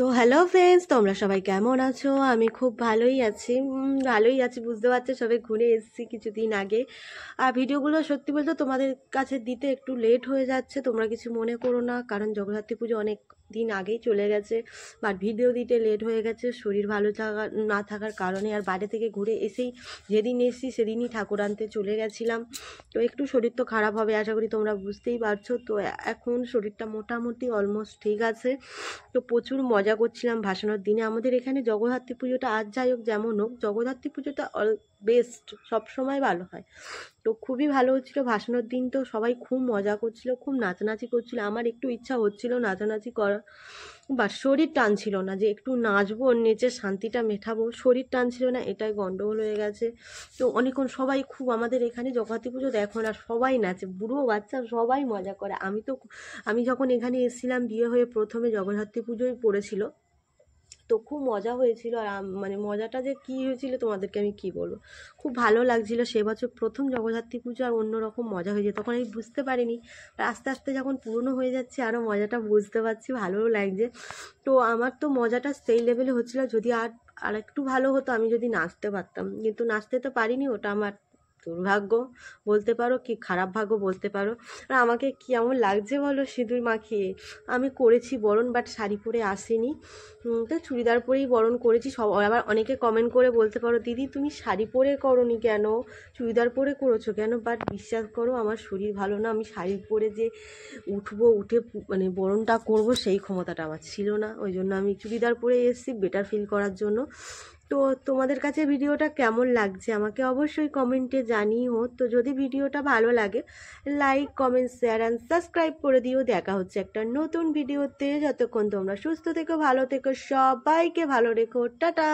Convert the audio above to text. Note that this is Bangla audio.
তো হ্যালো ফ্রেন্ডস, তোমরা সবাই কেমন আছো? আমি খুব ভালোই আছি বুঝতে পারছো। সবাই ঘুরে এসেছি কিছুদিন আগে। আর ভিডিওগুলো সত্যি বলতে তোমাদের কাছে দিতে একটু লেট হয়ে যাচ্ছে, তোমরা কিছু মনে করো না, কারণ জগদ্ধাত্রী পুজো অনেক দিন আগেই চলে গেছে। বাট ভিডিও দিতে লেট হয়ে গেছে শরীর ভালো না থাকার কারণে। আর বাইরে থেকে ঘুরে এসেই যেদিন এসেছি সেদিনই ঠাকুর আনতে চলে গেছিলাম। তো একটু শরীর তো খারাপ হবে, আশা করি তোমরা বুঝতেই পারছো। তো এখন শরীরটা মোটামুটি অলমোস্ট ঠিক আছে। তো প্রচুর মজা করছিলাম ভাসানোর দিনে। আমাদের এখানে জগদ্ধাত্রী পুজোটা আজ যাই হোক যেমন হোক, জগদ্ধাত্রী পুজোটা বেস্ট, সবসময় ভালো হয়। তো খুবই ভালো হচ্ছিলো ভাসানোর দিন। তো সবাই খুব মজা করছিল, খুব নাচানাচি করছিল। আমার একটু ইচ্ছা হচ্ছিল নাচানাচি করার, বা শরীর টানছিল না যে একটু নাচবো, নেচে শান্তিটা মেটাবো, শরীর টানছিল না, এটাই গন্ডগোল হয়ে গেছে। তো অনেকক্ষণ সবাই খুব, আমাদের এখানে জগদ্ধাত্রী পুজো দেখো না, সবাই নাচে, বুড়ো বাচ্চা সবাই মজা করে। আমি যখন এখানে এসেছিলাম বিয়ে হয়ে, প্রথমে জগদ্ধাত্রী পুজোই পড়েছিল। তো খুব মজা হয়েছিল। আর মানে মজাটা যে কী হয়েছিল তোমাদেরকে আমি কি বলবো, খুব ভালো লাগছিল। সে বছর প্রথম জগদ্ধাত্রী পুজো, আর অন্যরকম মজা হয়েছে। তখন আমি বুঝতে পারিনি, আর আস্তে আস্তে যখন পুরনো হয়ে যাচ্ছে আরও মজাটা বুঝতে পারছি, ভালোও লাগছে। তো আমার তো মজাটা সেই লেভেলে হচ্ছিল, যদি আর একটু ভালো হতো, আমি যদি নাচতে পারতাম, কিন্তু নাচতে তো পারিনি। ওটা আমার দুর্ভাগ্য বলতে পারো, কি খারাপ ভাগ্য বলতে পারো। আর আমাকে কেমন লাগছে বলো সিঁদুর মাখিয়ে। আমি করেছি বরণ, বাট শাড়ি পরে আসিনি। তো চুড়িদার পরেই বরণ করেছি। আবার অনেকে কমেন্ট করে বলতে পারো, দিদি তুমি শাড়ি পরে করোনি কেন, চুড়িদার পরে করেছো কেন? বাট বিশ্বাস করো, আমার শরীর ভালো না, আমি শাড়ি পরে যে উঠে মানে বরণটা করব সেই ক্ষমতাটা আমার ছিল না। ওই জন্য আমি চুড়িদার পরে এসেছি বেটার ফিল করার জন্য। তো তোমাদের কাছে ভিডিওটা কেমন লাগছে আমাকে অবশ্যই কমেন্টে জানিও। তো যদি ভিডিওটা ভালো লাগে, like, comment, share and subscribe করে দিও। দেখা হচ্ছে একটা নতুন ভিডিওতে। যতক্ষণ তোমরা সুস্থ থেকো, ভালো থেকো, সবাইকে ভালো রেখো, টাটা।